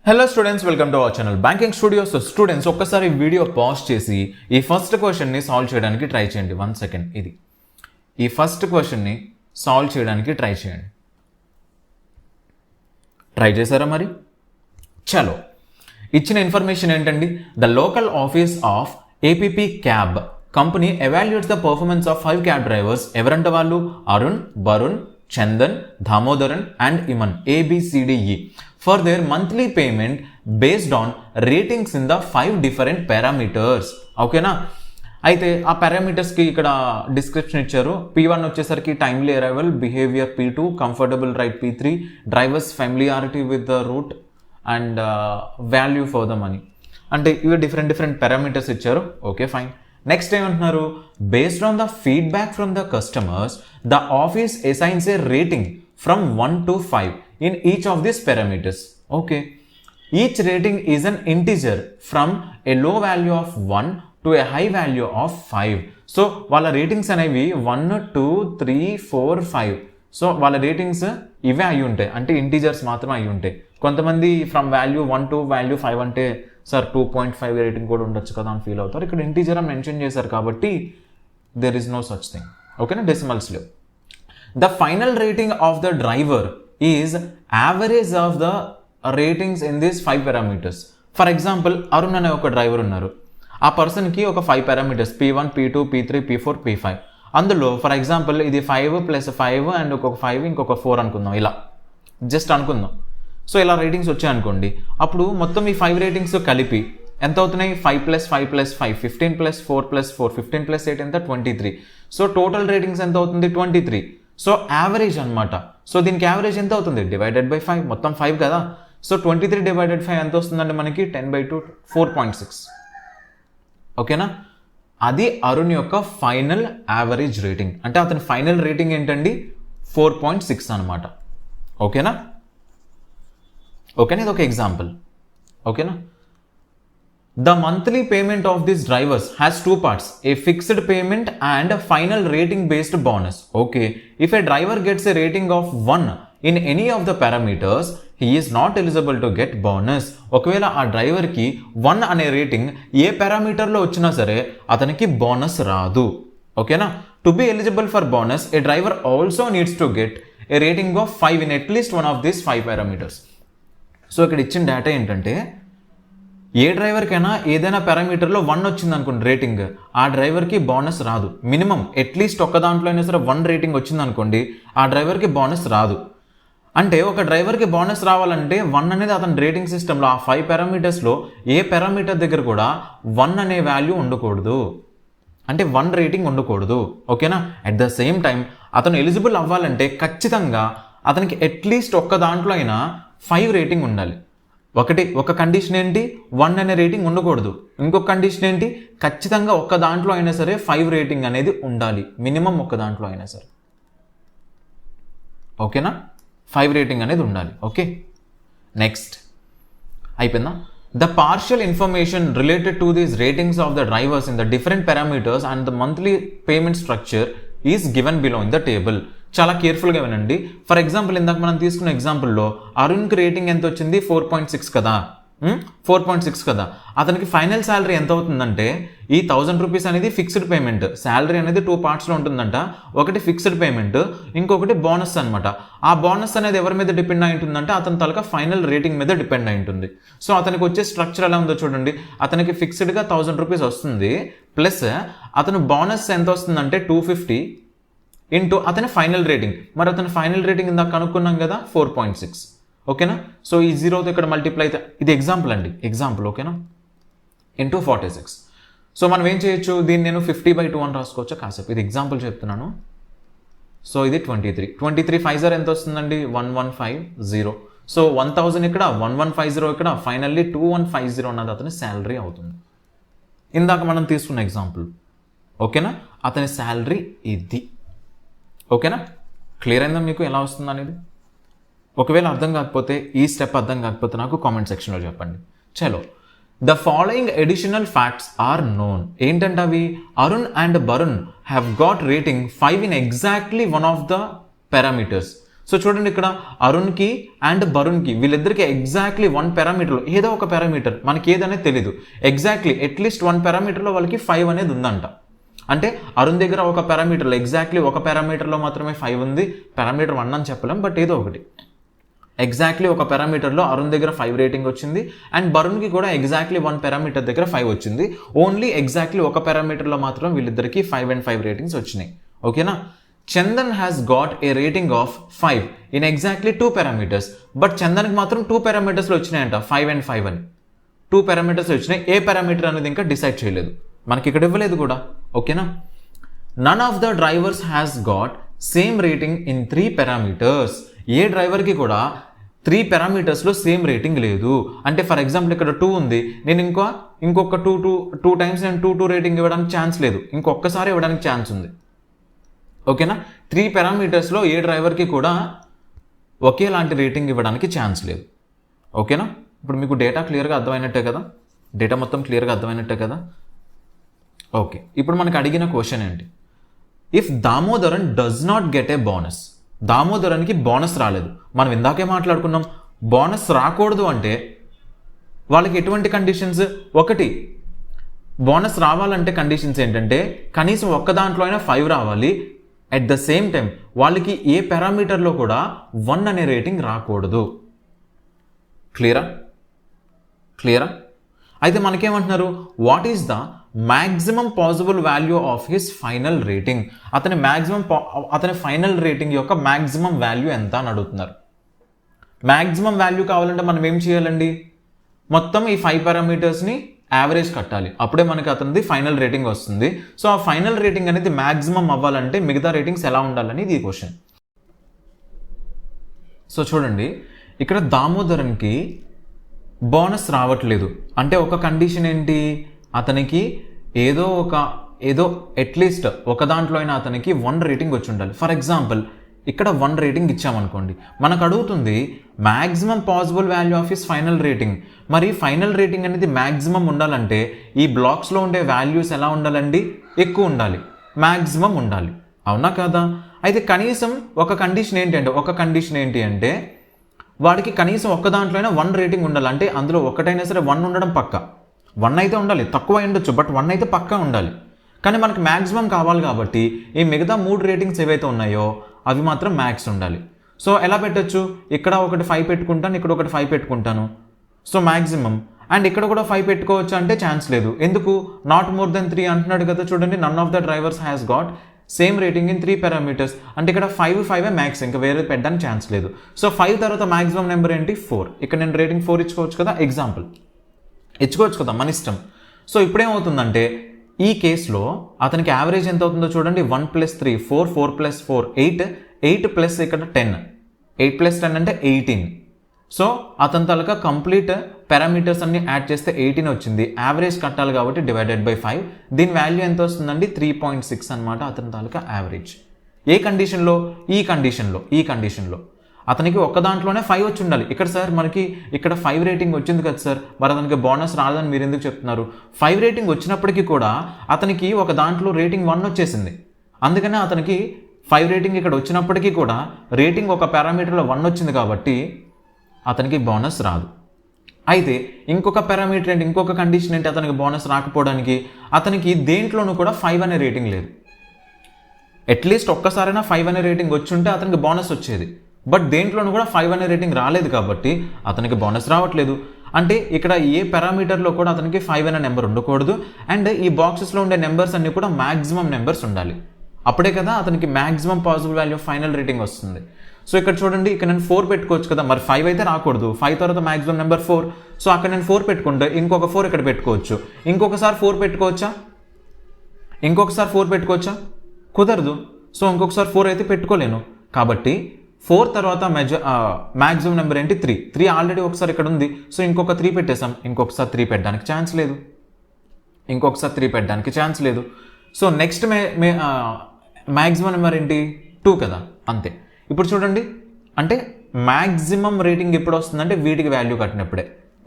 Hello students, welcome to our channel banking studio. So students, ఒక్కసారి video pause చేసి ఈ first క్వశ్చన్ని solve చేయడానికి ట్రై చేయండి. 1 సెకండ్. ఈ ఫస్ట్ క్వశ్చన్ని సాల్వ్ చేయడానికి ట్రై చేయండి. ట్రై చేశారా మరి? చలో, ఇచ్చిన ఇన్ఫర్మేషన్ ఏంటండి? The local office of APP cab company evaluates the performance of 5 cab drivers. ఎవరంట వాళ్ళు? Arun, Varun, Chandan, Damodaran and Iman, ABCDE, for their monthly payment based on ratings in the 5 different parameters. ఓకేనా? అయితే ఆ పారామీటర్స్కి ఇక్కడ డిస్క్రిప్షన్ ఇచ్చారు. P1 వచ్చేసరికి timely arrival, behaviour P2, comfortable ride P3, drivers familiarity with the route and value for the money. అంటే ఇవి different parameters ఇచ్చారు. Okay, fine. Next ఏమంటున్నారు? Based on the feedback from the customers the office assigns a rating from 1 to 5 in each of these parameters. Okay, each rating is an integer from a low value of 1 to a high value of 5. So వాళ్ళ ratings అనేవి 1, 2, 3, 4, 5. So వాళ్ళ ratings ఇవే అయి ఉంటాయి, అంటే integers మాత్రం అయి ఉంటాయి. కొంతమంది ఫ్రమ్ వాల్యూ 1 to వాల్యూ 5 అంటే సార్ 2.5 రేటింగ్ కూడా ఉండొచ్చు కదా అని ఫీల్ అవుతారు. ఇక్కడ ఇంటీజర్ అని మెన్షన్ చేశారు కాబట్టి there is no such thing. ఓకేనా? డెసిమల్స్ లేవు. The final rating of the driver is average of the ratings in these 5 parameters. For example, Arun అనే ఒక డ్రైవర్ ఉన్నారు. ఆ పర్సన్కి ఒక 5 parameters P1, P2, P3, P4, P5. అందులో ఫర్ ఎగ్జాంపుల్ ఇది 5 + 5 అండ్ ఇంకొక 5 ఇంకొక 4 అనుకుందాం. ఇలా జస్ట్ అనుకుందాం. సో ఇలా రేటింగ్స్ వచ్చాయనుకోండి. అప్పుడు మొత్తం ఈ 5 రేటింగ్స్ కలిపి ఎంత అవుతున్నాయి? 5 + 5 + 5, 15 + 4 + 4, 15 + 8 ఎంత? 23. సో టోటల్ రేటింగ్స్ ఎంత అవుతుంది? 23. సో యావరేజ్ అనమాట. సో దీనికి యావరేజ్ ఎంత అవుతుంది? Divided by 5. మొత్తం 5 కదా. సో 23 / 5 ఎంత వస్తుందంటే మనకి 10/2, 4.6. ఓకేనా? అది అరుణ్ యొక్క ఫైనల్ యావరేజ్ రేటింగ్. అంటే అతని ఫైనల్ రేటింగ్ ఏంటండి? 4.6 అనమాట. ఓకేనా? ఇది ఒక ఎగ్జాంపుల్. ఓకేనా? The monthly payment of these drivers has 2 parts, a fixed payment and a final rating based bonus. Okay, if a driver gets a rating of 1 in any of the parameters, he is not eligible to get bonus. ఒకవేళ ఆ డ్రైవర్కి 1 అనే rating ఏ పారామీటర్లో వచ్చినా సరే అతనికి bonus రాదు. ఓకేనా? To be eligible for bonus, A driver also needs to get a rating of 5 in at least one of these 5 parameters. So ఇక్కడ ఇచ్చిన డేటా ఏంటంటే, ఏ డ్రైవర్కైనా ఏదైనా పారామీటర్లో 1 వచ్చింది అనుకోండి రేటింగ్, ఆ డ్రైవర్కి బోనస్ రాదు. మినిమం అట్లీస్ట్ ఒక్క దాంట్లో అయినా సరే 1 రేటింగ్ వచ్చింది అనుకోండి, ఆ డ్రైవర్కి బోనస్ రాదు. అంటే ఒక డ్రైవర్కి బోనస్ రావాలంటే 1 అనేది అతని రేటింగ్ సిస్టంలో ఆ 5 పారామీటర్స్లో ఏ పారామీటర్ దగ్గర కూడా 1 అనే వాల్యూ ఉండకూడదు. అంటే 1 రేటింగ్ ఉండకూడదు. ఓకేనా? అట్ ద సేమ్ టైం అతను ఎలిజిబుల్ అవ్వాలంటే ఖచ్చితంగా అతనికి అట్లీస్ట్ ఒక్క దాంట్లో అయినా 5 రేటింగ్ ఉండాలి. ఒక కండిషన్ ఏంటి? 1 అనే రేటింగ్ ఉండకూడదు. ఇంకొక కండిషన్ ఏంటి? ఖచ్చితంగా ఒక్క దాంట్లో అయినా సరే 5 రేటింగ్ అనేది ఉండాలి. మినిమం ఒక్క దాంట్లో అయినా సరే. ఓకేనా? 5 రేటింగ్ అనేది ఉండాలి. ఓకే, నెక్స్ట్ అయిపోయిందా? The partial information related to these ratings of the drivers in the different parameters and the monthly payment structure is given below in the table. చాలా కేర్ఫుల్గా వినండి. ఫర్ ఎగ్జాంపుల్ ఇందాక మనం తీసుకున్న ఎగ్జాంపుల్లో అరుణ్కి రేటింగ్ ఎంత వచ్చింది? 4.6 కదా. 4.6 కదా. అతనికి ఫైనల్ శాలరీ ఎంత అవుతుందంటే, ఈ 1000 రూపీస్ అనేది ఫిక్స్డ్ పేమెంట్. శాలరీ అనేది 2 పార్ట్స్లో ఉంటుందంట. ఒకటి ఫిక్స్డ్ పేమెంట్, ఇంకొకటి బోనస్ అనమాట. ఆ బోనస్ అనేది ఎవరి మీద డిపెండ్ అయి ఉంటుందంటే అతని తలక ఫైనల్ రేటింగ్ మీద డిపెండ్ అయి ఉంటుంది. సో అతనికి వచ్చే స్ట్రక్చర్ ఎలా ఉందో చూడండి. అతనికి ఫిక్స్డ్గా 1000 రూపీస్ వస్తుంది, ప్లస్ అతను బోనస్ ఎంత వస్తుందంటే 250 ఇంటూ అతని ఫైనల్ రేటింగ్. మరి అతని ఫైనల్ రేటింగ్ ఇందాక కనుక్కున్నాం కదా, 4.6. ఓకేనా? సో ఈ 0తో ఇక్కడ మల్టిప్లై అయితే, ఇది ఎగ్జాంపుల్ అండి, ఎగ్జాంపుల్. ఓకేనా? ఇంటూ 46. సో మనం ఏం చేయొచ్చు? దీన్ని నేను 50/2 అని రాసుకోవచ్చు కాసేపు. ఇది ఎగ్జాంపుల్ చెప్తున్నాను. సో ఇది 23 5 ఎంత వస్తుందండి? 1150. సో 1000 ఇక్కడ, 1150 ఇక్కడ, ఫైనల్లీ 2150 అన్నది అతని శాలరీ అవుతుంది. ఇందాక మనం తీసుకున్న ఎగ్జాంపుల్. ఓకేనా? అతని శాలరీ ఇది. ఓకేనా? క్లియర్ అయిందా మీకు ఎలా వస్తుంది అనేది? ఒకవేళ అర్థం కాకపోతే, ఈ స్టెప్ అర్థం కాకపోతే నాకు కామెంట్ సెక్షన్లో చెప్పండి. చలో, the following additional facts are known. ఏంటంటే అవి? Arun and Varun have got rating 5 in exactly one of the parameters. So చూడండి ఇక్కడ అరుణ్కి అండ్ బరుణ్కి వీళ్ళిద్దరికి ఎగ్జాక్ట్లీ 1 పారామీటర్లో ఏదో ఒక పారామీటర్ మనకి ఏదనేది తెలీదు, ఎగ్జాక్ట్లీ అట్లీస్ట్ 1 పారామీటర్లో వాళ్ళకి 5 అనేది ఉందంట. అంటే అరుణ్ దగ్గర ఒక పారామీటర్లో ఎగ్జాక్ట్లీ ఒక పారామీటర్లో మాత్రమే 5 ఉంది, పారామీటర్ 1 అని చెప్పలేం, బట్ ఏదో ఒకటి ఎగ్జాక్ట్లీ ఒక పారామీటర్లో అరుణ్ దగ్గర 5 రేటింగ్ వచ్చింది అండ్ బరుణ్కి కూడా ఎగ్జాక్ట్లీ 1 పారామీటర్ దగ్గర 5 వచ్చింది. ఓన్లీ ఎగ్జాక్ట్లీ ఒక పారామీటర్లో మాత్రం వీళ్ళిద్దరికి 5 and 5 రేటింగ్స్ వచ్చినాయి. ఓకేనా? Chandan has got a rating of 5 in exactly 2 parameters. But చందన్కి మాత్రం 2 పారామీటర్స్లో వచ్చినాయంట, 5 and 5 అని 2 పారామీటర్స్ వచ్చినాయి. ఏ పారామీటర్ అనేది ఇంకా డిసైడ్ చేయలేదు, మనకి ఇక్కడ ఇవ్వలేదు కూడా. ఓకేనా? None of the drivers has got same rating in 3 parameters. ఏ డ్రైవర్కి కూడా 3 పారామీటర్స్లో సేమ్ రేటింగ్ లేదు. అంటే ఫర్ ఎగ్జాంపుల్ ఇక్కడ 2 ఉంది, నేను ఇంకొక టూ టైమ్స్ నేను 2 రేటింగ్ ఇవ్వడానికి ఛాన్స్ లేదు, ఇంకొకసారి ఇవ్వడానికి ఛాన్స్ ఉంది. ఓకేనా? 3 పారామీటర్స్లో ఏ డ్రైవర్కి కూడా ఒకేలాంటి రేటింగ్ ఇవ్వడానికి ఛాన్స్ లేదు. ఓకేనా? ఇప్పుడు మీకు డేటా క్లియర్గా అర్థమైనట్టే కదా, డేటా మొత్తం క్లియర్గా అర్థమైనట్టే కదా. ఓకే, ఇప్పుడు మనకు అడిగిన క్వశ్చన్ ఏంటి? If Damodaran does not get a bonus, దామోదరన్కి బోనస్ రాలేదు. మనం ఇందాకే మాట్లాడుకున్నాం, బోనస్ రాకూడదు అంటే వాళ్ళకి ఎటువంటి కండిషన్స్? ఒకటి, బోనస్ రావాలంటే కండిషన్స్ ఏంటంటే కనీసం ఒక్క దాంట్లో అయినా 5 రావాలి. అట్ ద సేమ్ టైం వాళ్ళకి ఏ పారామీటర్లో కూడా 1 అనే రేటింగ్ రాకూడదు. క్లియరా? అయితే మనకేమంటున్నారు? What is the maximum possible value of his final rating. అతని ఫైనల్ రేటింగ్ యొక్క మ్యాక్సిమం వాల్యూ ఎంత అని అడుగుతున్నారు. మ్యాక్సిమం వాల్యూ కావాలంటే మనం ఏం చేయాలండి? మొత్తం ఈ 5 పారామీటర్స్ని యావరేజ్ కట్టాలి, అప్పుడే మనకి అతనిది ఫైనల్ రేటింగ్ వస్తుంది. సో ఆ ఫైనల్ రేటింగ్ అనేది మ్యాక్సిమం అవ్వాలంటే మిగతా రేటింగ్స్ ఎలా ఉండాలని ఇది క్వశ్చన్. సో చూడండి, ఇక్కడ దామోదరన్కి బోనస్ రావట్లేదు అంటే ఒక కండిషన్ ఏంటి? అతనికి ఏదో అట్లీస్ట్ ఒక దాంట్లో అయినా అతనికి 1 రేటింగ్ వచ్చి ఉండాలి. ఫర్ ఎగ్జాంపుల్ ఇక్కడ 1 రేటింగ్ ఇచ్చామనుకోండి, మనకు అడుగుతుంది maximum possible value of his final rating. మరి ఫైనల్ రేటింగ్ అనేది మ్యాక్సిమం ఉండాలంటే ఈ బ్లాక్స్లో ఉండే వాల్యూస్ ఎలా ఉండాలండి? ఎక్కువ ఉండాలి, మ్యాక్సిమం ఉండాలి, అవునా కదా? అయితే కనీసం ఒక కండిషన్ ఏంటి అంటే వాడికి కనీసం ఒక్క దాంట్లో అయినా 1 రేటింగ్ ఉండాలి. అంటే అందులో ఒకటైనా సరే 1 ఉండడం పక్కా. 1 అయితే ఉండాలి, తక్కువ ఉండొచ్చు, బట్ 1 అయితే పక్కా ఉండాలి. కానీ మనకు మ్యాక్సిమం కావాలి కాబట్టి ఈ మిగతా 3 రేటింగ్స్ ఏవైతే ఉన్నాయో అవి మాత్రం మ్యాక్స్ ఉండాలి. సో ఎలా పెట్టచ్చు? ఇక్కడ ఒకటి 5 పెట్టుకుంటాను, ఇక్కడ ఒకటి 5 పెట్టుకుంటాను, సో మ్యాక్సిమం. అండ్ ఇక్కడ కూడా 5 పెట్టుకోవచ్చు అంటే ఛాన్స్ లేదు. ఎందుకు? నాట్ మోర్ దెన్ 3 అంటున్నాడు కదా. చూడండి, none of the drivers has got same rating in 3 parameters. అంటే ఇక్కడ 5 మ్యాక్స్, ఇంకా వేరే పెట్టడానికి ఛాన్స్ లేదు. సో 5 తర్వాత మ్యాక్సిమం నెంబర్ ఏంటి? 4. ఇక్కడ నేను రేటింగ్ 4 ఇచ్చుకోవచ్చు కదా, ఎగ్జాంపుల్ ఇచ్చుకోవచ్చు కదా, మన ఇష్టం. సో ఇప్పుడేమవుతుందంటే ఈ కేసులో అతనికి యావరేజ్ ఎంత అవుతుందో చూడండి. 1 + 3 4, 4 + 4 8, 8 ప్లస్ ఇక్కడ 10, 8 + 10 అంటే 18. సో అతని తాలూకా కంప్లీట్ పారామీటర్స్ అన్ని యాడ్ చేస్తే 18 వచ్చింది. యావరేజ్ కట్టాలి కాబట్టి /5. దీని వాల్యూ ఎంత వస్తుందండి? 3.6 అనమాట అతని తాలూకా యావరేజ్. ఏ కండిషన్లో? ఈ కండిషన్లో అతనికి ఒక్క దాంట్లోనే 5 వచ్చి ఉండాలి. ఇక్కడ సార్ మనకి ఇక్కడ 5 రేటింగ్ వచ్చింది కదా సార్, మరి అతనికి బోనస్ రాలేదని మీరు ఎందుకు చెప్తున్నారు? 5 రేటింగ్ వచ్చినప్పటికీ కూడా అతనికి ఒక దాంట్లో రేటింగ్ 1 వచ్చేసింది. అందుకనే అతనికి 5 రేటింగ్ ఇక్కడ వచ్చినప్పటికీ కూడా రేటింగ్ ఒక పారామీటర్లో 1 వచ్చింది కాబట్టి అతనికి బోనస్ రాదు. అయితే ఇంకొక పారామీటర్ ఏంటి? ఇంకొక కండిషన్ ఏంటి అతనికి బోనస్ రాకపోవడానికి? అతనికి దేంట్లోనూ కూడా 5 అనే రేటింగ్ లేదు. అట్లీస్ట్ ఒక్కసారైనా 5 అనే రేటింగ్ వచ్చి ఉంటే అతనికి బోనస్ వచ్చేది. బట్ దేంట్లోనూ కూడా 5 అనే రేటింగ్ రాలేదు కాబట్టి అతనికి బోనస్ రావట్లేదు. అంటే ఇక్కడ ఏ పారామీటర్లో కూడా అతనికి 5 అనే నెంబర్ ఉండకూడదు. అండ్ ఈ బాక్సెస్లో ఉండే నెంబర్స్ అన్నీ కూడా మ్యాక్సిమం నెంబర్స్ ఉండాలి. అప్పుడే కదా అతనికి maximum possible value final rating వస్తుంది. సో ఇక్కడ చూడండి, ఇక్కడ నేను 4 పెట్టుకోవచ్చు కదా, మరి 5 అయితే రాకూడదు. 5 తర్వాత మ్యాక్సిమం నెంబర్ 4. సో అక్కడ నేను 4 పెట్టుకుంటే ఇంకొక 4 ఇక్కడ పెట్టుకోవచ్చు. ఇంకొకసారి 4 పెట్టుకోవచ్చా? కుదరదు. సో ఇంకొకసారి 4 అయితే పెట్టుకోలేను. కాబట్టి 4 తర్వాత మ్యాక్సిమం నెంబర్ ఏంటి? 3 ఆల్రెడీ ఒకసారి ఇక్కడ ఉంది. సో ఇంకొక 3 పెట్టేసాం. ఇంకొకసారి 3 పెట్టడానికి ఛాన్స్ లేదు. సో నెక్స్ట్ మ్యాక్సిమం నెంబర్ ఏంటి? 2 కదా, అంతే. ఇప్పుడు చూడండి, అంటే మ్యాక్సిమం రేటింగ్ ఎప్పుడు వస్తుందంటే వీటికి వాల్యూ కట్టినప్పుడే,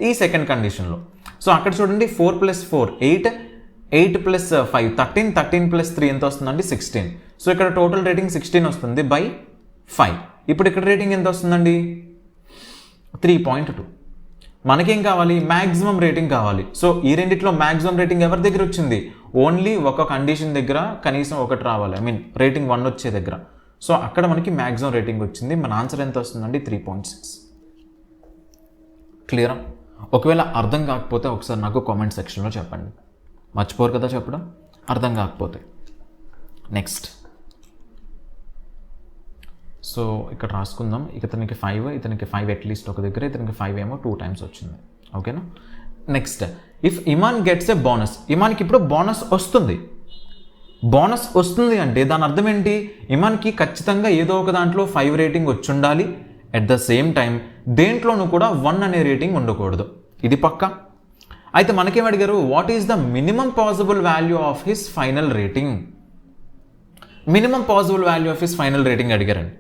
ఈ సెకండ్ కండిషన్లో. సో అక్కడ చూడండి, 4 + 4 8, 8 + 5 13, 13 + 3 ఎంత వస్తుందండి? 16. సో ఇక్కడ టోటల్ రేటింగ్ 16 వస్తుంది /5. ఇప్పుడు ఇక్కడ రేటింగ్ ఎంత వస్తుందండి 3.2. మనకేం కావాలి మ్యాక్సిమం రేటింగ్ కావాలి. సో ఈ రెండిట్లో మ్యాక్సిమం రేటింగ్ ఎవరి దగ్గర వచ్చింది ఓన్లీ ఒక కండిషన్ దగ్గర కనీసం ఒకటి రావాలి, ఐ మీన్ రేటింగ్ 1 వచ్చే దగ్గర. సో అక్కడ మనకి మ్యాక్సిమం రేటింగ్ వచ్చింది. మన ఆన్సర్ ఎంత వస్తుందండి 3.6. క్లియరా? ఒకవేళ అర్థం కాకపోతే ఒకసారి నాకు కామెంట్ సెక్షన్లో చెప్పండి, మర్చిపోరు కదా చెప్పడం అర్థం కాకపోతే. నెక్స్ట్ సో ఇక్కడ రాసుకుందాం. ఇతనికి 5, ఇతనికి 5 అట్లీస్ట్ ఒక దగ్గర, ఇతనికి 5 ఏమో 2 times వచ్చింది. ఓకేనా? Next if Iman gets a bonus, ఇమాన్కి ఇప్పుడు బోనస్ వస్తుంది. బోనస్ వస్తుంది అంటే దాని అర్థం ఏంటి, ఇమాన్కి ఖచ్చితంగా ఏదో ఒక దాంట్లో 5 రేటింగ్ వచ్చి ఉండాలి. అట్ ద సేమ్ టైం దేంట్లోనూ కూడా 1 అనే రేటింగ్ ఉండకూడదు. ఇది పక్కా. అయితే మనకేం అడిగారు, what is the minimum possible value of his final rating. Minimum possible value of his final rating అడిగారండి.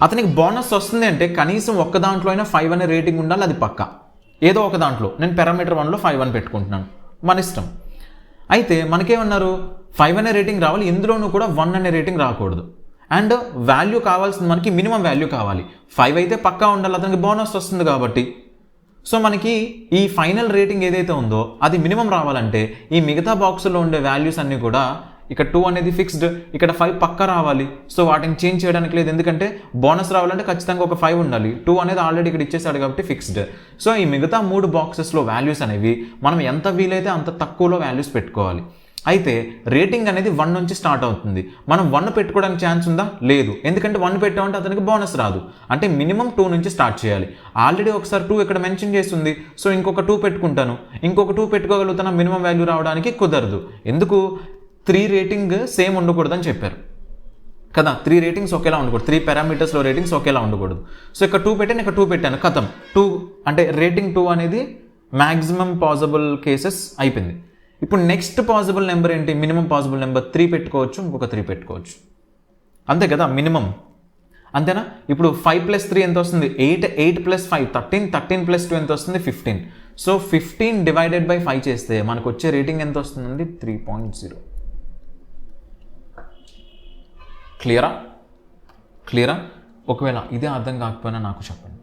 అతనికి బోనస్ వస్తుంది అంటే కనీసం ఒక్క దాంట్లో అయినా 5 అనే రేటింగ్ ఉండాలి, అది పక్కా. ఏదో ఒక దాంట్లో, నేను పారామీటర్ 1లో 5 అని పెట్టుకుంటున్నాను, మన ఇష్టం. అయితే మనకేమన్నారు 5 అనే రేటింగ్ రావాలి, ఎందులోనూ కూడా 1 అనే రేటింగ్ రాకూడదు. అండ్ వాల్యూ కావాల్సింది మనకి మినిమం వాల్యూ కావాలి. 5 అయితే పక్కా ఉండాలి, అతనికి బోనస్ వస్తుంది కాబట్టి. సో మనకి ఈ ఫైనల్ రేటింగ్ ఏదైతే ఉందో అది మినిమం రావాలంటే ఈ మిగతా బాక్సులో ఉండే వాల్యూస్ అన్నీ కూడా, ఇక్కడ 2 అనేది ఫిక్స్డ్, ఇక్కడ 5 పక్కా రావాలి. సో వాటిని చేంజ్ చేయడానికి లేదు, ఎందుకంటే బోనస్ రావాలంటే ఖచ్చితంగా ఒక 5 ఉండాలి. 2 అనేది ఆల్రెడీ ఇక్కడ ఇచ్చేసాడు కాబట్టి ఫిక్స్డ్. సో ఈ మిగతా 3 బాక్సెస్లో వాల్యూస్ అనేవి మనం ఎంత వీలైతే అంత తక్కువలో వాల్యూస్ పెట్టుకోవాలి. అయితే రేటింగ్ అనేది 1 నుంచి స్టార్ట్ అవుతుంది. మనం 1 పెట్టుకోవడానికి ఛాన్స్ ఉందా? లేదు, ఎందుకంటే 1 పెట్టామంటే అతనికి బోనస్ రాదు. అంటే మినిమం 2 నుంచి స్టార్ట్ చేయాలి. ఆల్రెడీ ఒకసారి 2 ఇక్కడ మెన్షన్ చేస్తుంది, సో ఇంకొక 2 పెట్టుకుంటాను. ఇంకొక 2 పెట్టుకోగలుగుతాను, మినిమం వాల్యూ రావడానికి కుదరదు. ఎందుకు? 3 రేటింగ్ సేమ్ ఉండకూడదని చెప్పారు కదా, 3 రేటింగ్స్ ఒకేలా ఉండకూడదు, 3 పారామీటర్స్లో రేటింగ్స్ ఒకేలా ఉండకూడదు. సో ఇక్కడ 2 పెట్టాను, ఇక్కడ 2 పెట్టాను, కథం 2 అంటే రేటింగ్ 2 అనేది మ్యాక్సిమం పాసిబుల్ కేసెస్ అయిపోయింది. ఇప్పుడు నెక్స్ట్ పాసిబుల్ నెంబర్ ఏంటి, మినిమం పాసిబుల్ నెంబర్ 3 పెట్టుకోవచ్చు, ఇంకొక 3 పెట్టుకోవచ్చు, అంతే కదా మినిమం, అంతేనా? ఇప్పుడు 5 + 3 ఎంత వస్తుంది 8, 8 + 5 13, 13 + 2 ఎంత వస్తుంది 15. సో 15 డివైడెడ్ బై 5 చేస్తే మనకు వచ్చే రేటింగ్ ఎంత వస్తుందండి 3.0. క్లియరా? ఒకవేళ ఇదే అర్థం కాకపోయినా నాకు చెప్పండి,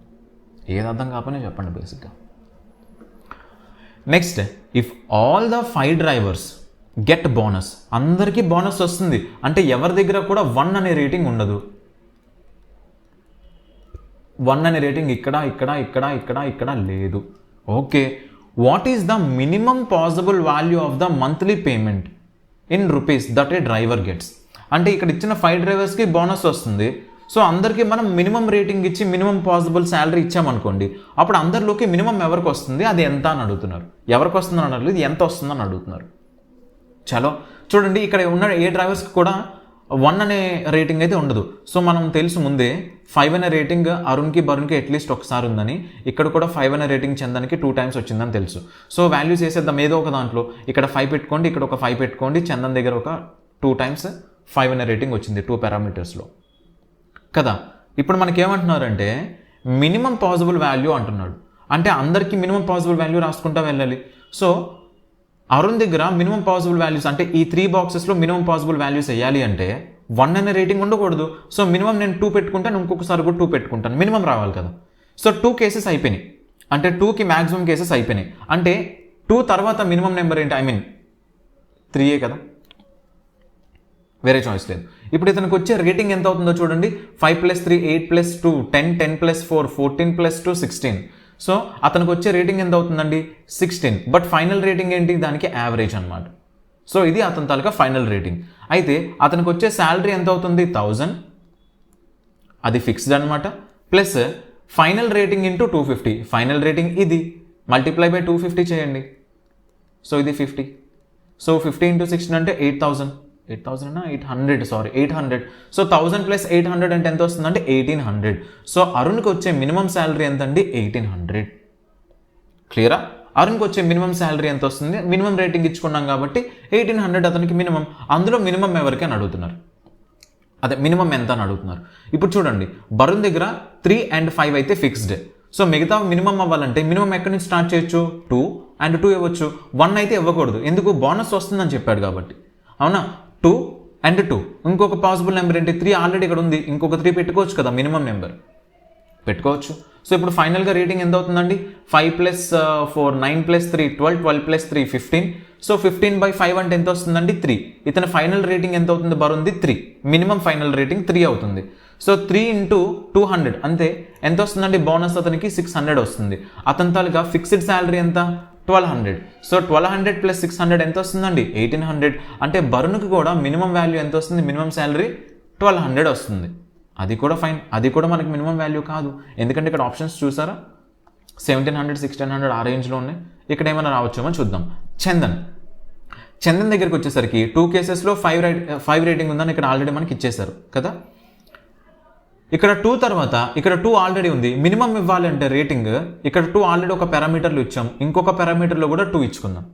ఏది అర్థం కాకపోయినా చెప్పండి బేసిక్గా. Next if all the 5 drivers get bonus, అందరికీ బోనస్ వస్తుంది అంటే ఎవరి దగ్గర కూడా 1 అనే రేటింగ్ ఉండదు. 1 అనే రేటింగ్ ఇక్కడ ఇక్కడ ఇక్కడ ఇక్కడ ఇక్కడ లేదు. Okay, what is the minimum possible value of the monthly payment in rupees that a driver gets. అంటే ఇక్కడ ఇచ్చిన 5 డ్రైవర్స్కి బోనస్ వస్తుంది. సో అందరికీ మనం మినిమం రేటింగ్ ఇచ్చి మినిమం పాసిబుల్ శాలరీ ఇచ్చామనుకోండి, అప్పుడు అందరిలోకి మినిమం ఎవరికి వస్తుంది, అది ఎంత అని అడుగుతున్నారు. ఎవరికి వస్తుందని అడగలేదు, ఇది ఎంత వస్తుందని అడుగుతున్నారు. చలో చూడండి, ఇక్కడ ఉన్న ఏ డ్రైవర్స్కి కూడా 1 అనే రేటింగ్ అయితే ఉండదు. సో మనం తెలుసు ముందే 5 అనే రేటింగ్ అరుణ్కి బరుణ్కి అట్లీస్ట్ ఒకసారి ఉందని, ఇక్కడ కూడా 5 అనే రేటింగ్ చందన్కి 2 times వచ్చిందని తెలుసు. సో వాల్యూస్ వేసేద్దాం ఏదో ఒక దాంట్లో. ఇక్కడ 5 పెట్టుకోండి, ఇక్కడ ఒక 5 పెట్టుకోండి, చందన్ దగ్గర ఒక 2 times 5 అనే రేటింగ్ వచ్చింది 2 పారామీటర్స్లో కదా. ఇప్పుడు మనకేమంటున్నారంటే మినిమం పాసిబుల్ వాల్యూ అంటున్నాడు, అంటే అందరికీ మినిమం పాసిబుల్ వాల్యూ రాసుకుంటా వెళ్ళాలి. సో అరుణ్ దగ్గర మినిమం పాసిబుల్ వాల్యూస్ అంటే ఈ 3 బాక్సెస్లో మినిమం పాసిబుల్ వాల్యూస్ వేయాలి అంటే 1 అనే రేటింగ్ ఉండకూడదు. సో మినిమం నేను 2 పెట్టుకుంటాను, ఇంకొకసారి కూడా 2 పెట్టుకుంటాను, మినిమం రావాలి కదా. సో 2 కేసెస్ అయిపోయినాయి, అంటే 2కి మ్యాక్సిమం కేసెస్ అయిపోయినాయి. అంటే 2 తర్వాత మినిమం నెంబర్ ఏంటి, ఐ మీన్ 3 కదా, వేరే చాయిస్ లేదు. ఇప్పుడు ఇతనికి వచ్చే రేటింగ్ ఎంత అవుతుందో చూడండి, 5 + 3 8 + 2 10, 10 + 4 14 + 2 16. సో అతనికి వచ్చే రేటింగ్ ఎంత అవుతుందండి 16. బట్ ఫైనల్ రేటింగ్ ఏంటి, దానికి యావరేజ్ అనమాట. సో ఇది అతని తాలూకా ఫైనల్ రేటింగ్. అయితే అతనికి వచ్చే శాలరీ ఎంత అవుతుంది 1000, అది ఫిక్స్డ్ అనమాట. Plus final rating into 250, final rating ఇది మల్టిప్లై బై 250 చేయండి. సో ఇది 50. సో 50 × 16 అంటే 8,000 800. సో 1000 + 800 అంటే ఎంత వస్తుందంటే 1800. సో అరుణ్కి వచ్చే మినిమం శాలరీ ఎంత అండి 1800. క్లియరా? అరుణ్కి వచ్చే మినిమం శాలరీ ఎంత వస్తుంది, మినిమం రేటింగ్ ఇచ్చుకున్నాం కాబట్టి 1800 అతనికి మినిమం. అందులో మినిమం ఎవరికి అని అడుగుతున్నారు, అదే మినిమం ఎంత అని అడుగుతున్నారు. ఇప్పుడు చూడండి, వరుణ్ దగ్గర 3 and 5 అయితే ఫిక్స్డ్. సో మిగతా మినిమం అవ్వాలంటే మినిమం ఎక్కడి నుంచి స్టార్ట్ చేయొచ్చు, 2 and 2 ఇవ్వచ్చు. 1 అయితే ఇవ్వకూడదు, ఎందుకు, బోనస్ వస్తుందని చెప్పాడు కాబట్టి. అవునా, 2 అండ్ 2. ఇంకొక పాసిబుల్ నెంబర్ ఏంటి? 3 ఆల్రెడీ ఇక్కడ ఉంది, ఇంకొక 3 పెట్టుకోవచ్చు కదా, మినిమం నెంబర్ పెట్టుకోవచ్చు. సో ఇప్పుడు ఫైనల్గా రేటింగ్ ఎంత అవుతుందండి? 5 + 4 9 + 3 12 12 + 3 15. సో 15/5 అంటే ఎంత వస్తుందండి? 3. ఇతని ఫైనల్ రేటింగ్ ఎంత అవుతుంది? బరుంది 3. మినిమం ఫైనల్ రేటింగ్ 3 అవుతుంది. సో 3 × 200 అంతే ఎంత వస్తుందండి? బోనస్ అతనికి 600 వస్తుంది. అతని తాలూకా ఫిక్స్డ్ శాలరీ ఎంత? 1200. సో 1200 + 600 ఎంత వస్తుందండి? 1800. అంటే బరుణ్కి కూడా మినిమం వాల్యూ ఎంత వస్తుంది? మినిమం శాలరీ 1200 వస్తుంది. అది కూడా ఫైన్, అది కూడా మనకి మినిమం వాల్యూ కాదు, ఎందుకంటే ఇక్కడ ఆప్షన్స్ చూసారా 1700 1600 ఆ రేంజ్లో ఉన్నాయి. ఇక్కడ ఏమైనా రావచ్చేమో చూద్దాం. చందన్ దగ్గరికి వచ్చేసరికి 2 కేసెస్లో 5 రేటింగ్ ఉందని ఇక్కడ ఆల్రెడీ మనకి ఇచ్చేశారు కదా. ఇక్కడ 2 తర్వాత ఇక్కడ 2 ఆల్రెడీ ఉంది. మినిమం ఇవ్వాలి అంటే రేటింగ్ ఇక్కడ 2 ఆల్రెడీ ఒక పారామీటర్లు ఇచ్చాం, ఇంకొక పారామీటర్లో కూడా 2 ఇచ్చుకుందాం.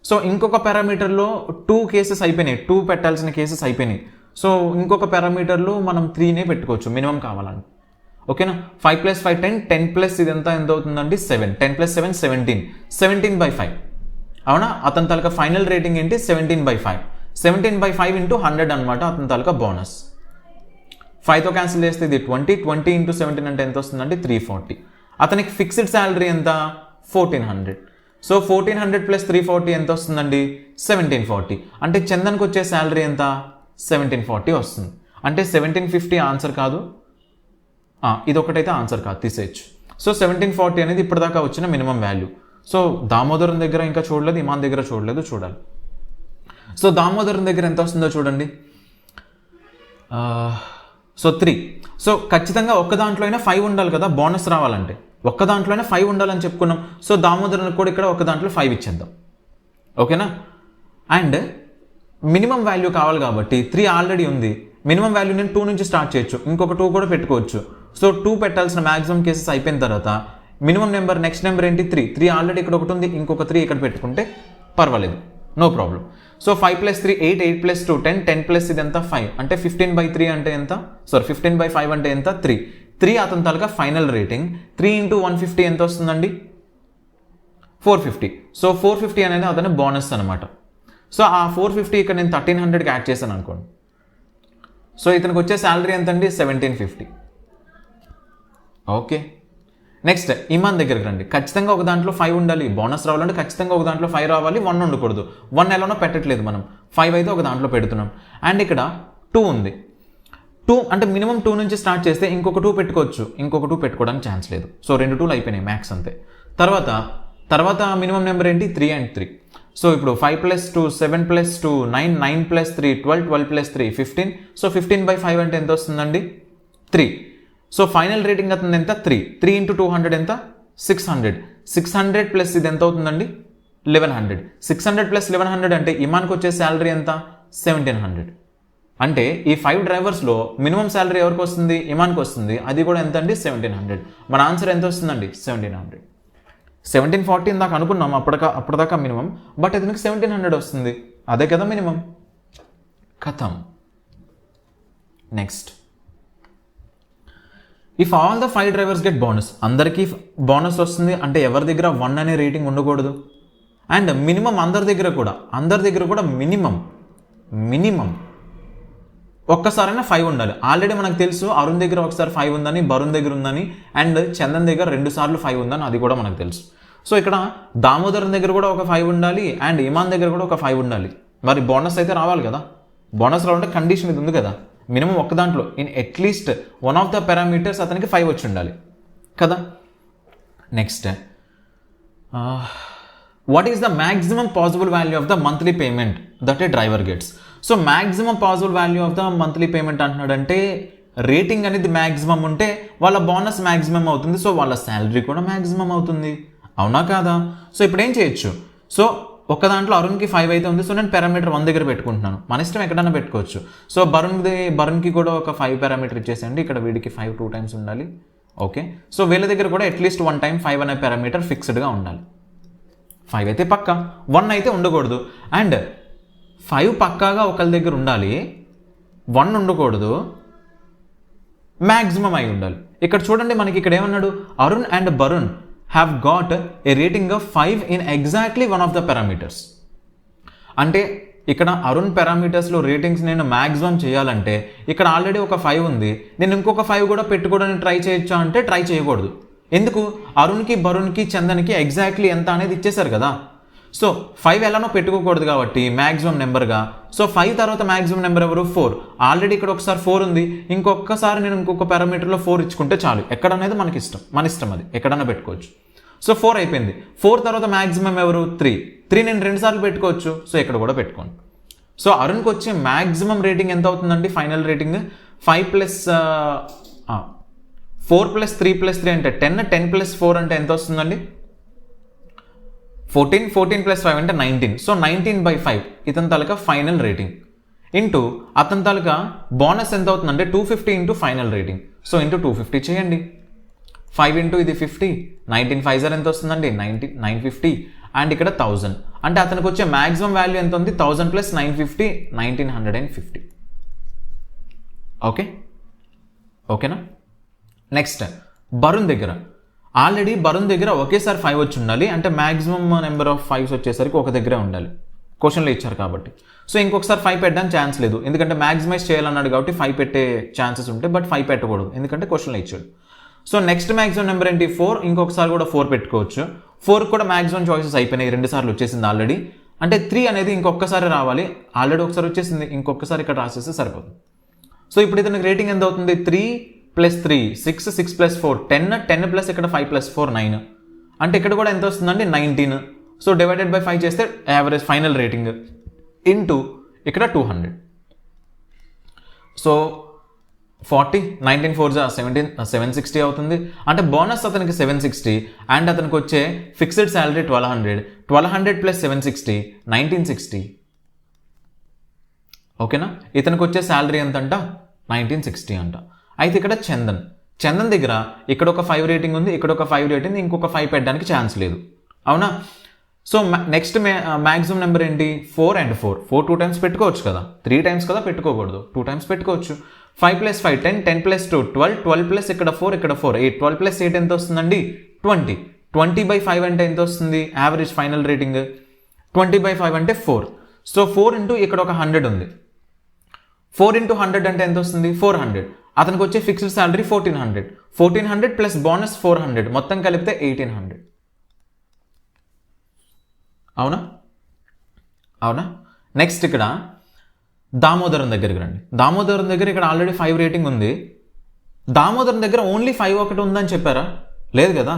సో ఇంకొక పారామీటర్లో 2 కేసెస్ అయిపోయినాయి, 2 పెట్టాల్సిన కేసెస్ అయిపోయినాయి. సో ఇంకొక పారామీటర్లో మనం 3నే పెట్టుకోవచ్చు మినిమం కావాలని. ఓకేనా? 5 + 5 10 10 + ఇదంతా ఎంత అవుతుందండి? 7. 10 + 7 17. 17/5 అవునా? అతని తాలూకా ఫైనల్ రేటింగ్ ఏంటి? 17/5. 17/5 × 100 అనమాట అతని తాలూకా బోనస్. 5తో క్యాన్సిల్ చేస్తే ఇది 20. 20 × 17 అంటే ఎంత వస్తుందండి? 340. అతనికి ఫిక్స్డ్ శాలరీ ఎంత? 1400. సో 1400 + 340 ఎంత వస్తుందండి? 1740. అంటే చందన్కి వచ్చే శాలరీ ఎంత? 1740 వస్తుంది. అంటే 1750 ఆన్సర్ కాదు, ఇది ఒకటైతే ఆన్సర్ కాదు, తీసేయచ్చు. సో 1740 అనేది ఇప్పటిదాకా వచ్చిన మినిమం వాల్యూ. సో దామోదరం దగ్గర ఇంకా చూడలేదు, ఇమాన్ దగ్గర చూడలేదు, చూడాలి. సో దామోదరం దగ్గర ఎంత వస్తుందో చూడండి. సో 3. సో ఖచ్చితంగా ఒక్క దాంట్లో అయినా 5 ఉండాలి కదా బోనస్ రావాలంటే, ఒక్క దాంట్లో అయినా 5 ఉండాలని చెప్పుకున్నాం. సో దామోదరానికి కూడా ఇక్కడ ఒక దాంట్లో 5 ఇచ్చేద్దాం. ఓకేనా? అండ్ మినిమం వాల్యూ కావాలి కాబట్టి 3 ఆల్రెడీ ఉంది. మినిమం వాల్యూ నేను 2 నుంచి స్టార్ట్ చేయొచ్చు, ఇంకొక 2 కూడా పెట్టుకోవచ్చు. సో 2 పెట్టాల్సిన మ్యాక్సిమం కేసెస్ అయిపోయిన తర్వాత మినిమం నెంబర్ నెక్స్ట్ నెంబర్ ఏంటి? 3. 3 ఆల్రెడీ ఇక్కడ ఒకటి ఉంది, ఇంకొక 3 ఇక్కడ పెట్టుకుంటే పర్వాలేదు, నో ప్రాబ్లం. సో 5 + 3 8 8 + 2 10 10 + ఇది ఎంత? 5. అంటే 15/3 అంటే ఎంత? 15/5 అంటే ఎంత? 3. 3 అతని తాలూకా ఫైనల్ రేటింగ్. 3 × 150 ఎంత వస్తుందండి? 450. సో 450 అనేది అతని బోనస్ అనమాట. సో ఆ 450 ఇక్కడ నేను 1300కి యాడ్ చేశాను అనుకోండి. సో ఇతనికి వచ్చే శాలరీ ఎంత అండి? 1750. ఓకే, నెక్స్ట్ ఇమాన్ దగ్గరికి రండి. ఖచ్చితంగా ఒక దాంట్లో 5 ఉండాలి, బోనస్ రావాలంటే ఖచ్చితంగా ఒక దాంట్లో 5 రావాలి, 1 ఉండకూడదు. 1 ఎలానో పెట్టట్లేదు మనం, 5 అయితే ఒక దాంట్లో పెడుతున్నాం. అండ్ ఇక్కడ 2 ఉంది. 2 అంటే మినిమం 2 నుంచి స్టార్ట్ చేస్తే ఇంకొక 2 పెట్టుకోవచ్చు, ఇంకొక 2 పెట్టుకోవడానికి ఛాన్స్ లేదు. సో 2 2లు అయిపోయినాయి మ్యాక్స్ అంతే. తర్వాత మినిమం నెంబర్ ఏంటి? 3 and 3. సో ఇప్పుడు 5 + 2 7 + 2 9 9 + 3 12 12 + 3 15. సో 15/5 అంటే ఎంత వస్తుందండి? 3. సో ఫైనల్ రేటింగ్ అతను ఎంత? 3. 3 × 200 ఎంత? 600. 600 + ఇది ఎంత అవుతుందండి? 1100. 600 + 1100 అంటే ఇమాన్కి వచ్చే శాలరీ ఎంత? 1700. అంటే ఈ 5 డ్రైవర్స్లో మినిమం శాలరీ ఎవరికి వస్తుంది? ఇమాన్కి వస్తుంది. అది కూడా ఎంత అండి? 1700. మన ఆన్సర్ ఎంత వస్తుందండి? 1700. 1740 దాకా అనుకున్నాం అప్పటిదాకా మినిమం, బట్ ఇతనికి 1700 వస్తుంది, అదే కదా మినిమం. కథం. Next, if all the 5 drivers get bonus, అందరికీ బోనస్ వస్తుంది అంటే ఎవరి దగ్గర 1 అనే రేటింగ్ ఉండకూడదు. అండ్ మినిమం అందరి దగ్గర కూడా మినిమం ఒక్కసారైనా 5 ఉండాలి. ఆల్రెడీ మనకు తెలుసు అరుణ్ దగ్గర ఒకసారి 5 ఉందని, బరుణ్ దగ్గర ఉందని, అండ్ చందన్ దగ్గర 2 సార్లు 5 ఉందని, అది కూడా మనకు తెలుసు. సో ఇక్కడ దామోదరం దగ్గర కూడా ఒక 5 ఉండాలి, అండ్ ఇమాన్ దగ్గర కూడా ఒక 5 ఉండాలి. మరి బోనస్ అయితే రావాలి కదా. బోనస్ రావాలంటే కండిషన్ ఇది ఉంది కదా, మినిమం ఒక్క దాంట్లో in at least one of the parameters అతనికి 5 వచ్చి ఉండాలి కదా. Next, what is the maximum possible value of the monthly payment that a driver gets? So maximum possible value of the monthly payment అంటున్నాడంటే రేటింగ్ అనేది maximum ఉంటే వాళ్ళ bonus maximum అవుతుంది, so వాళ్ళ శాలరీ కూడా మ్యాక్సిమం అవుతుంది, అవునా కాదా? సో ఇప్పుడు ఏం చేయొచ్చు? సో ఒక్క దాంట్లో అరుణ్కి 5 అయితే ఉంది, సో నేను పారామీటర్ 1 దగ్గర పెట్టుకుంటున్నాను. మన ఇష్టం ఎక్కడైనా పెట్టుకోవచ్చు. సో బరుణ్కి కూడా ఒక 5 పారామీటర్ ఇచ్చేసేయండి. ఇక్కడ వీడికి 5 2 టైమ్స్ ఉండాలి. ఓకే, సో వీళ్ళ దగ్గర కూడా అట్లీస్ట్ 1 టైం 5 అనే పారామీటర్ ఫిక్స్డ్గా ఉండాలి. 5 అయితే పక్కా, 1 అయితే ఉండకూడదు. అండ్ 5 పక్కాగా ఒకరి దగ్గర ఉండాలి, 1 ఉండకూడదు, మ్యాక్సిమం అయి ఉండాలి. ఇక్కడ చూడండి, మనకి ఇక్కడ ఏమన్నాడు? Arun and Barun have got a rating of 5 in exactly one of the parameters. అంటే ఇక్కడ అరుణ్ పారామీటర్స్లో రేటింగ్స్ నేను మ్యాక్సిమం చేయాలంటే ఇక్కడ ఆల్రెడీ ఒక 5 ఉంది, నేను ఇంకొక 5 కూడా పెట్టుకోవడానికి ట్రై చేయొచ్చా అంటే ట్రై చేయకూడదు. ఎందుకు? అరుణ్కి, భరుణ్కి, చందన్కి ఎగ్జాక్ట్లీ ఎంత అనేది ఇచ్చేశారు కదా. సో 5 ఎలానో పెట్టుకోకూడదు కాబట్టి మ్యాక్సిమం నెంబర్గా. సో 5 తర్వాత మ్యాక్సిమం నెంబర్ ఎవరు? 4. ఆల్రెడీ ఇక్కడ ఒకసారి 4 ఉంది, ఇంకొకసారి నేను ఇంకొక పారామీటర్లో 4 ఇచ్చుకుంటే చాలు. ఎక్కడనేది మనకి ఇష్టం, మన ఇష్టం, అది ఎక్కడన్నా పెట్టుకోవచ్చు. సో 4 అయిపోయింది. 4 తర్వాత మ్యాక్సిమం ఎవరు? 3 నేను 2 సార్లు పెట్టుకోవచ్చు. సో ఇక్కడ కూడా పెట్టుకోండి. సో అరుణ్కి వచ్చే మ్యాక్సిమం రేటింగ్ ఎంత అవుతుందండి? Final rating 5 plus 4 plus 3 plus 3 అంటే 10, 10 ప్లస్ 4 అంటే ఎంత వస్తుందండి? 14, 14 ప్లస్ 5 అంటే 19. సో 19/5 ఇతని తాలూకా ఫైనల్ రేటింగ్ ఇంటూ అతని తాలూకా బోనస్ ఎంత అవుతుందంటే 250 into final rating. So into 250 చేయండి. 5 ఇంటూ ఇది 50, 19 5 ఎంత వస్తుందండి? 950 అండ్ ఇక్కడ 1000 అంటే అతనికి వచ్చే మ్యాక్సిమం వాల్యూ ఎంత ఉంది? 1000 ప్లస్ 950, 1950. ఓకేనా? నెక్స్ట్ భరుణ్ దగ్గర ఆల్రెడీ ఒకేసారి 5 వచ్చి ఉండాలి, అంటే మ్యాక్సిమం నెంబర్ ఆఫ్ 5s వచ్చేసరికి ఒక దగ్గరే ఉండాలి, క్వశ్చన్లో ఇచ్చారు కాబట్టి. సో ఇంకొకసారి 5 పెట్టడానికి ఛాన్స్ లేదు, ఎందుకంటే మ్యాక్సిమైజ్ చేయాలన్నాడు కాబట్టి 5 పెట్టే ఛాన్సెస్ ఉంటాయి, బట్ 5 పెట్టకూడదు ఎందుకంటే క్వశ్చన్లో ఇచ్చాడు. సో నెక్స్ట్ మ్యాక్సిమం నెంబర్ ఏంటి? 4. ఇంకొకసారి కూడా 4 పెట్టుకోవచ్చు. 4 కూడా మ్యాక్సిమం చాయిసెస్ అయిపోయినాయి, 2 సార్లు వచ్చేసింది ఆల్రెడీ. అంటే 3 అనేది ఇంకొకసారి రావాలి, ఆల్రెడీ ఒకసారి వచ్చేసింది, ఇంకొకసారి ఇక్కడ రాసేస్తే సరిపోతుంది. సో ఇప్పుడు ఇతనికి రేటింగ్ ఎంత అవుతుంది? 3 ప్లస్ 3 6, 6 ప్లస్ 4 10, 10 ప్లస్ ఇక్కడ 5 ప్లస్ 4 9 అంటే ఇక్కడ కూడా ఎంత వస్తుందండి? 19. సో డివైడెడ్ బై 5 చేస్తే యావరేజ్ ఫైనల్ రేటింగ్ ఇంటూ ఇక్కడ 200. సో 40, 19 4 17, 760 అవుతుంది. అంటే బోనస్ అతనికి 760 అండ్ అతనికి వచ్చే ఫిక్స్డ్ శాలరీ 1200 ప్లస్ 760 1960. ఓకేనా? ఇతనికి వచ్చే శాలరీ ఎంత అంట? 1960 అంట. అయితే ఇక్కడ చందన్ దగ్గర ఇక్కడ ఒక 5 రేటింగ్ ఉంది, ఇక్కడ ఒక 5 రేటింగ్, ఇంకొక 5 పెట్టడానికి ఛాన్స్ లేదు, అవునా? సో నెక్స్ట్ మ్యాక్సిమం నెంబర్ ఏంటి? 4 అండ్ 4 2 టైమ్స్ పెట్టుకోవచ్చు కదా, 3 టైమ్స్ కదా పెట్టుకోకూడదు, 2 టైమ్స్ పెట్టుకోవచ్చు. 5 ప్లస్ 5 10, 10 ప్లస్ 2 12, 12 ప్లస్ ఇక్కడ 4 ఇక్కడ 4 8, 12 ప్లస్ 8 ఎంత వస్తుందండి? 20. 20/5 అంటే ఎంత వస్తుంది? యావరేజ్ ఫైనల్ రేటింగ్ 20/5 అంటే 4. సో 4 ఇంటూ ఇక్కడ ఒక 100 ఉంది, 4 ఇంటూ 100 అంటే ఎంత వస్తుంది? 400. అతనికి వచ్చే ఫిక్స్డ్ శాలరీ 1400 ప్లస్ బోనస్ 400 మొత్తం కలిపితే 1800. అవునా? నెక్స్ట్ ఇక్కడ దామోదరం దగ్గరికి రండి. దామోదరం దగ్గర ఇక్కడ ఆల్రెడీ 5 రేటింగ్ ఉంది. దామోదరం దగ్గర ఓన్లీ 5 ఒకటి ఉందని చెప్పారా? లేదు కదా,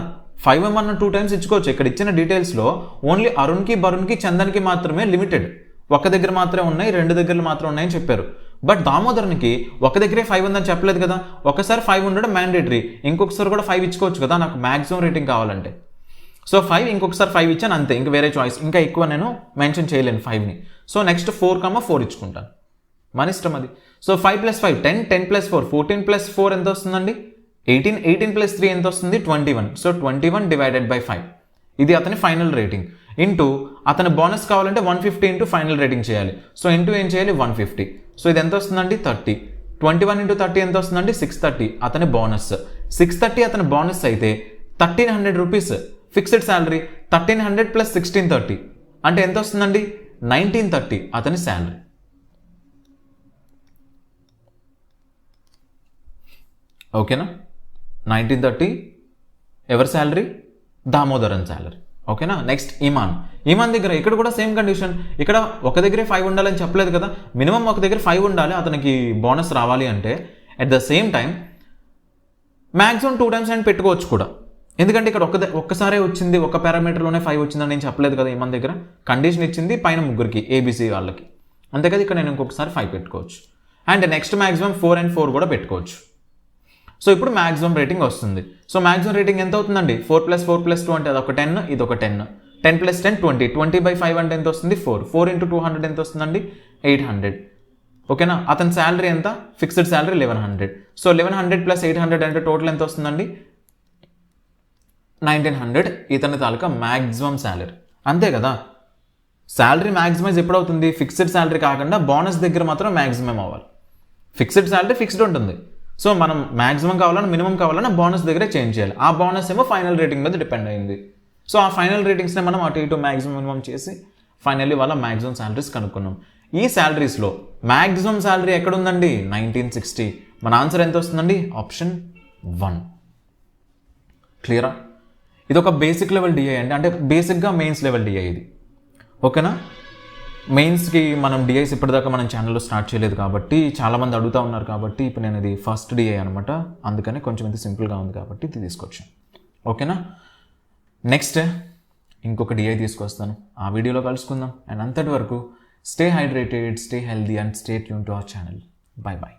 5 ఏమన్నా 2 టైమ్స్ ఇచ్చుకోవచ్చు. ఇక్కడ ఇచ్చిన డీటెయిల్స్లో ఓన్లీ అరుణ్కి, భరుణ్కి, చందన్కి మాత్రమే లిమిటెడ్, ఒక దగ్గర మాత్రమే ఉన్నాయి, 2 దగ్గరలు మాత్రం ఉన్నాయని చెప్పారు. బట్ దామోదర్కి ఒక దగ్గరే 5 ఉందని చెప్పలేదు కదా, ఒకసారి 5 ఉండడం మ్యాండేటరీ, ఇంకొకసారి కూడా 5 ఇచ్చుకోవచ్చు కదా నాకు మ్యాక్సిమం రేటింగ్ కావాలంటే. సో 5 ఇంకొకసారి 5 ఇచ్చాను అంతే, ఇంకా వేరే చాయిస్, ఇంకా ఎక్కువ నేను మెన్షన్ చేయలేను 5ని. సో నెక్స్ట్ 4, 4 ఇచ్చుకుంటాను, మన ఇష్టం అది. సో 5 ప్లస్ 5 10, 10 ప్లస్ 4 14 ప్లస్ 4 ఎంత వస్తుందండి? 18, 18 ప్లస్ 3 ఎంత వస్తుంది? 21. సో 21 డివైడెడ్ బై 5 ఇది అతని ఫైనల్ రేటింగ్ ఇంటూ అతని బోనస్ కావాలంటే 150 ఇంటూ ఫైనల్ రేటింగ్ చేయాలి. సో ఇంటూ ఏం చేయాలి? 150. సో ఇది ఎంత వస్తుందండి? 30. 21 ఇంటూ 30 ఎంత వస్తుందండి? 630 అతని బోనస్. 630 అతని బోనస్ అయితే 1300 రూపీస్ ఫిక్స్డ్ శాలరీ, 1300 ప్లస్ 1630 అంటే ఎంత వస్తుందండి? 1930 అతని శాలరీ. ఓకేనా? 1930 ఎవరి శాలరీ? దామోదరన్ శాలరీ. ఓకేనా? నెక్స్ట్ ఇమాన్ దగ్గర ఇక్కడ కూడా సేమ్ కండిషన్, ఇక్కడ ఒక దగ్గరే 5 ఉండాలని చెప్పలేదు కదా, మినిమం ఒక దగ్గర 5 ఉండాలి అతనికి బోనస్ రావాలి అంటే. At the same time maximum 2 times అని పెట్టుకోవచ్చు కూడా, ఎందుకంటే ఇక్కడ ఒక్కసారే వచ్చింది, ఒక పారామీటర్లోనే 5 వచ్చిందని నేను చెప్పలేదు కదా. ఇమాన్ దగ్గర కండిషన్ ఇచ్చింది పైన ముగ్గురికి ఏబీసీ వాళ్ళకి, అంతే కదా. ఇక్కడ నేను ఇంకొకసారి 5 పెట్టుకోవచ్చు అండ్ నెక్స్ట్ మ్యాక్సిమం 4 and 4 కూడా పెట్టుకోవచ్చు. సో ఇప్పుడు మ్యాక్సిమం రేటింగ్ వస్తుంది. సో మ్యాక్సిమం రేటింగ్ ఎంత అవుతుందండి? 4 + 4 + 2 అంటే అదొక 10, ఇదొక 10, 10 + 10 20, 20/5 అంటే ఎంత వస్తుంది? 4, 4 × 200 ఎంత వస్తుందండి? 800. ఓకేనా? అతని శాలరీ ఎంత? Fixed salary 1100. సో 1100 + 800 అంటే టోటల్ ఎంత వస్తుందండి? 1900 ఇతని తాలూకా మ్యాక్సిమం శాలరీ, అంతే కదా. శాలరీ మ్యాక్సిమైజ్ ఎప్పుడు అవుతుంది? ఫిక్స్డ్ శాలరీ కాకుండా బోనస్ దగ్గర మాత్రం మ్యాక్సిమం అవ్వాలి. ఫిక్స్డ్ శాలరీ ఫిక్స్డ్ ఉంటుంది, సో మనం మ్యాక్సిమం కావాలన్నా మినిమం కావాలన్నా బోనస్ దగ్గరే చేంజ్ చేయాలి. ఆ బోనస్ ఏమో ఫైనల్ రేటింగ్ మీద డిపెండ్ అయింది. సో ఆ ఫైనల్ రేటింగ్స్ని మనం అటు ఇటు మ్యాక్సిమం మినిమం చేసి ఫైనల్లీ వాళ్ళ మ్యాక్సిమం శాలరీస్ కనుక్కున్నాం. ఈ శాలరీస్లో మ్యాక్సిమం శాలరీ ఎక్కడ ఉందండి? 1960. మన ఆన్సర్ ఎంత వస్తుందండి? ఆప్షన్ 1. క్లియరా? ఇది ఒక బేసిక్ లెవెల్ డిఐ అండి, అంటే బేసిక్గా మెయిన్స్ లెవెల్ డిఐ ఇది. ఓకేనా? మెయిన్స్కి మనం డిఐస్ ఇప్పటిదాకా మనం ఛానల్లో స్టార్ట్ చేయలేదు కాబట్టి చాలామంది అడుగుతూ ఉన్నారు కాబట్టి ఇప్పుడు నేను ఇది ఫస్ట్ డిఐ అనమాట, అందుకని కొంచెం ఇది సింపుల్గా ఉంది కాబట్టి ఇది తీసుకొచ్చాను. ఓకేనా? నెక్స్ట్ ఇంకొక డిఐ తీసుకొస్తాను, ఆ వీడియోలో కలుసుకుందాం. అండ్ అంతటి వరకు stay hydrated, stay healthy and stay tuned to our channel. Bye bye.